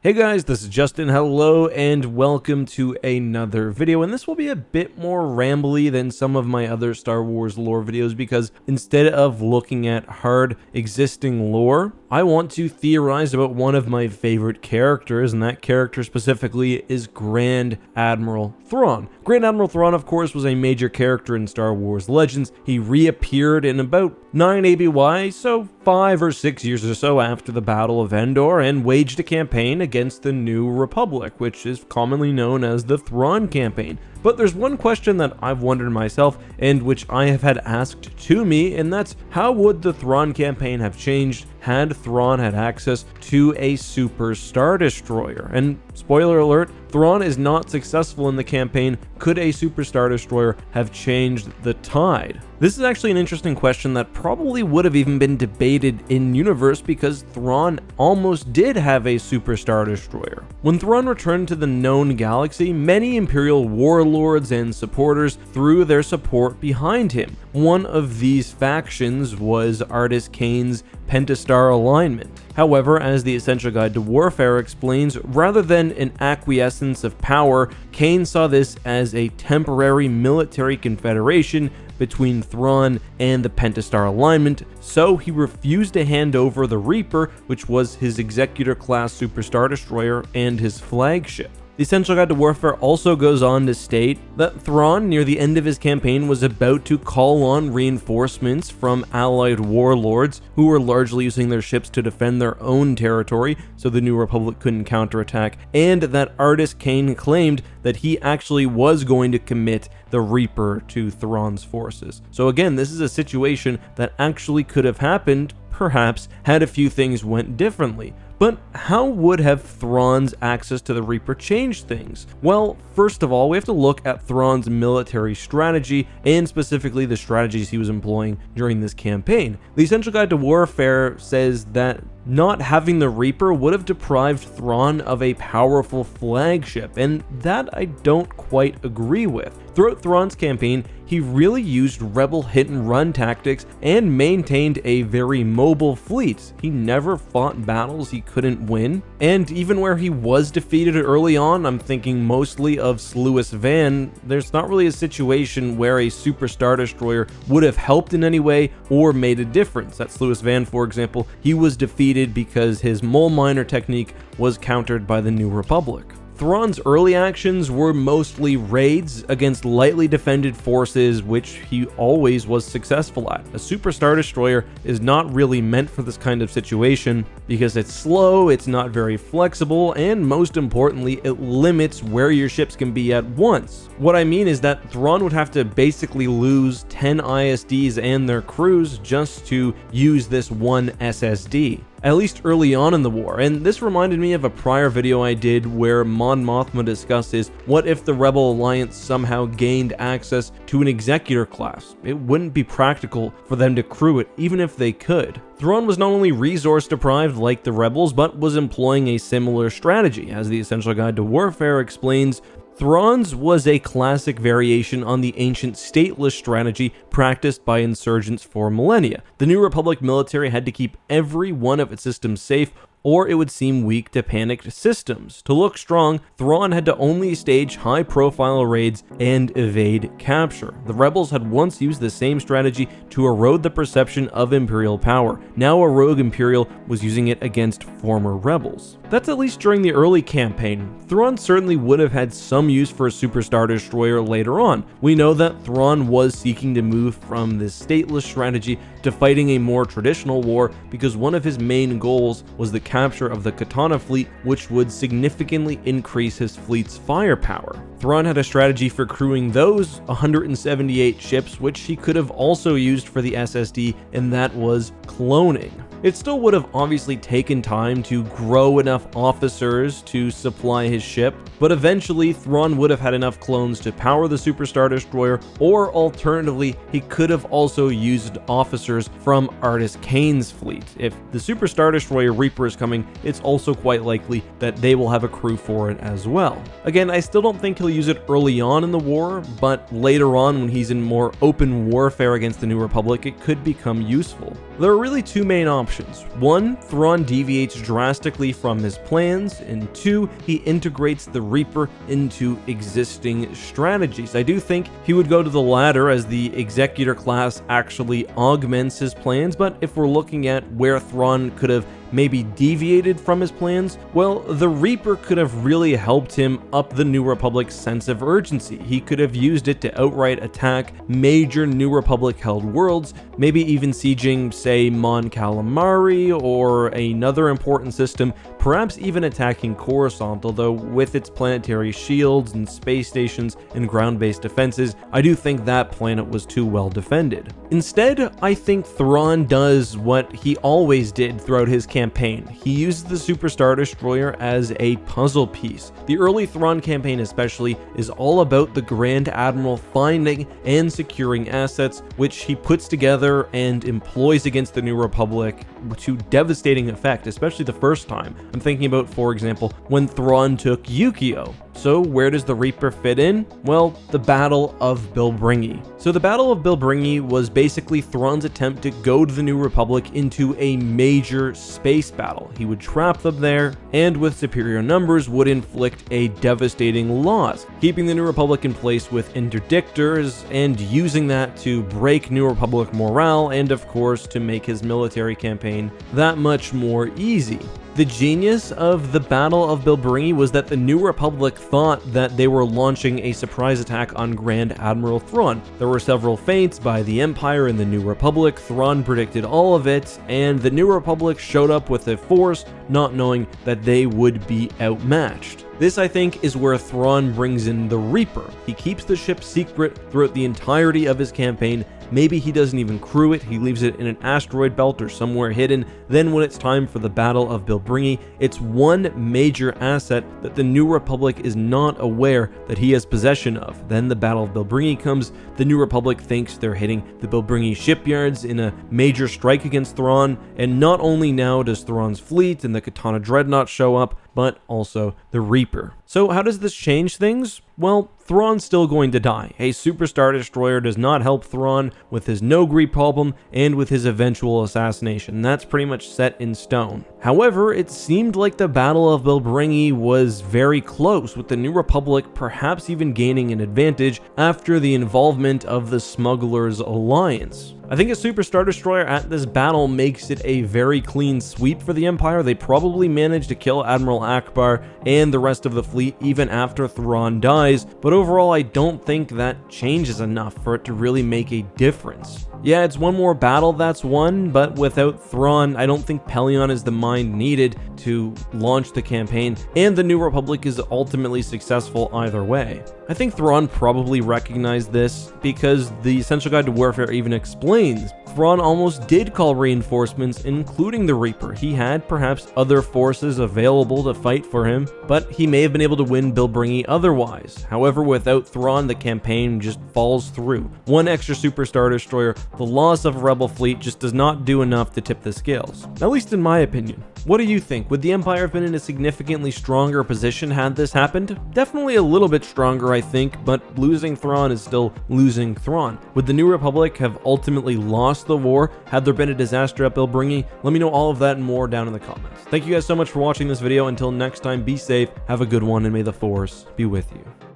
Hey guys, this is Justin. Hello and welcome to another video, and this will be a bit more rambly than some of my other Star Wars lore videos because instead of looking at hard existing lore, I want to theorize about one of my favorite characters, and that character specifically is Grand Admiral Thrawn. Grand Admiral Thrawn, of course, was a major character in Star Wars Legends. He reappeared in about 9 ABY, so 5 or 6 years or so after the Battle of Endor, and waged a campaign against the New Republic, which is commonly known as the Thrawn campaign. But there's one question that I've wondered myself, and which I have had asked to me, and that's how would the Thrawn campaign have changed had Thrawn had access to a Super Star Destroyer? And spoiler alert, Thrawn is not successful in the campaign. Could a Super Star Destroyer have changed the tide? This is actually an interesting question that probably would have even been debated in universe because Thrawn almost did have a Super Star Destroyer. When Thrawn returned to the known galaxy, many Imperial warlords and supporters threw their support behind him. One of these factions was Artus Kane's Pentastar alignment. However, as the Essential Guide to Warfare explains, rather than an acquiescence of power, Kane saw this as a temporary military confederation between Thrawn and the Pentastar alignment, so he refused to hand over the Reaper, which was his Executor-class Super Star Destroyer and his flagship. The Essential Guide to Warfare also goes on to state that Thrawn, near the end of his campaign, was about to call on reinforcements from allied warlords who were largely using their ships to defend their own territory so the New Republic couldn't counterattack, and that Artus Kane claimed that he actually was going to commit the Reaper to Thrawn's forces. So again, this is a situation that actually could have happened, perhaps, had a few things went differently. But how would have Thrawn's access to the Reaper changed things? Well, first of all, we have to look at Thrawn's military strategy, and specifically the strategies he was employing during this campaign. The Essential Guide to Warfare says that not having the Reaper would have deprived Thrawn of a powerful flagship, and that I don't quite agree with. Throughout Thrawn's campaign, he really used rebel hit-and-run tactics and maintained a very mobile fleet. He never fought battles he couldn't win, and even where he was defeated early on, I'm thinking mostly of Sluis Van, there's not really a situation where a Super Star Destroyer would have helped in any way or made a difference. At Sluis Van, for example, he was defeated because his mole miner technique was countered by the New Republic. Thrawn's early actions were mostly raids against lightly defended forces, which he always was successful at. A Super Star Destroyer is not really meant for this kind of situation because it's slow, it's not very flexible, and most importantly, it limits where your ships can be at once. What I mean is that Thrawn would have to basically lose 10 ISDs and their crews just to use this one SSD. At least early on in the war, and this reminded me of a prior video I did where Mon Mothma discusses what if the Rebel Alliance somehow gained access to an Executor class. It wouldn't be practical for them to crew it, even if they could. Thrawn was not only resource deprived like the Rebels, but was employing a similar strategy. As the Essential Guide to Warfare explains, Thrawn's was a classic variation on the ancient stateless strategy practiced by insurgents for millennia. The New Republic military had to keep every one of its systems safe, or it would seem weak to panicked systems. To look strong, Thrawn had to only stage high-profile raids and evade capture. The rebels had once used the same strategy to erode the perception of Imperial power. Now a rogue Imperial was using it against former rebels. That's at least during the early campaign. Thrawn certainly would have had some use for a Super Star Destroyer later on. We know that Thrawn was seeking to move from this stateless strategy to fighting a more traditional war because one of his main goals was the capture of the Katana fleet, which would significantly increase his fleet's firepower. Thrawn had a strategy for crewing those 178 ships, which he could have also used for the SSD, and that was cloning. It still would have obviously taken time to grow enough officers to supply his ship, but eventually Thrawn would have had enough clones to power the Super Star Destroyer, or alternatively, he could have also used officers from Artus Kane's fleet. If the Super Star Destroyer Reaper is coming, it's also quite likely that they will have a crew for it as well. Again, I still don't think he'll use it early on in the war, but later on when he's in more open warfare against the New Republic, it could become useful. There are really two main options. One, Thrawn deviates drastically from his plans, and two, he integrates the Reaper into existing strategies. I do think he would go to the latter, as the Executor class actually augments his plans, but if we're looking at where Thrawn could have maybe deviated from his plans, well, the Reaper could have really helped him up the New Republic's sense of urgency. He could have used it to outright attack major New Republic held worlds, maybe even sieging, say, Mon Calamari or another important system, perhaps even attacking Coruscant, although with its planetary shields and space stations and ground-based defenses, I do think that planet was too well defended. Instead, I think Thrawn does what he always did throughout his campaign. He uses the Super Star Destroyer as a puzzle piece. The early Thrawn campaign especially is all about the Grand Admiral finding and securing assets, which he puts together and employs against the New Republic to devastating effect, especially the first time. I'm thinking about, for example, when Thrawn took Yukio. So where does the Reaper fit in? Well, the Battle of Belbringy. So the Battle of Belbringy was basically Thrawn's attempt to goad the New Republic into a major space battle. He would trap them there, and with superior numbers would inflict a devastating loss, keeping the New Republic in place with interdictors and using that to break New Republic morale and of course to make his military campaign that much more easy. The genius of the Battle of Belbringy was that the New Republic thought that they were launching a surprise attack on Grand Admiral Thrawn. There were several feints by the Empire and the New Republic. Thrawn predicted all of it, and the New Republic showed up with a force, not knowing that they would be outmatched. This, I think, is where Thrawn brings in the Reaper. He keeps the ship secret throughout the entirety of his campaign. Maybe he doesn't even crew it, he leaves it in an asteroid belt or somewhere hidden. Then when it's time for the Battle of Belbringy, it's one major asset that the New Republic is not aware that he has possession of. Then the Battle of Belbringy comes, the New Republic thinks they're hitting the Belbringy shipyards in a major strike against Thrawn, and not only now does Thrawn's fleet and the Katana Dreadnought show up, but also the Reaper. So how does this change things? Well, Thrawn's still going to die. A Super Star Destroyer does not help Thrawn with his no-greed problem and with his eventual assassination. That's pretty much set in stone. However, it seemed like the Battle of Belbringy was very close, with the New Republic perhaps even gaining an advantage after the involvement of the Smugglers Alliance. I think a Super Star Destroyer at this battle makes it a very clean sweep for the Empire. They probably managed to kill Admiral Akbar and the rest of the fleet even after Thrawn dies, but overall I don't think that changes enough for it to really make a difference. Yeah, it's one more battle that's won, but without Thrawn, I don't think Pelion is the mind needed to launch the campaign, and the New Republic is ultimately successful either way. I think Thrawn probably recognized this because the Essential Guide to Warfare even explains Thrawn almost did call reinforcements, including the Reaper. He had perhaps other forces available to fight for him, but he may have been able to win Belbringy otherwise. However, without Thrawn, the campaign just falls through. One extra Super Star Destroyer, the loss of a Rebel fleet just does not do enough to tip the scales. At least in my opinion. What do you think? Would the Empire have been in a significantly stronger position had this happened? Definitely a little bit stronger, I think, but losing Thrawn is still losing Thrawn. Would the New Republic have ultimately lost the war had there been a disaster at Belbringy? Let me know all of that and more down in the comments. Thank you guys so much for watching this video. Until next time, be safe, have a good one, and may the Force be with you.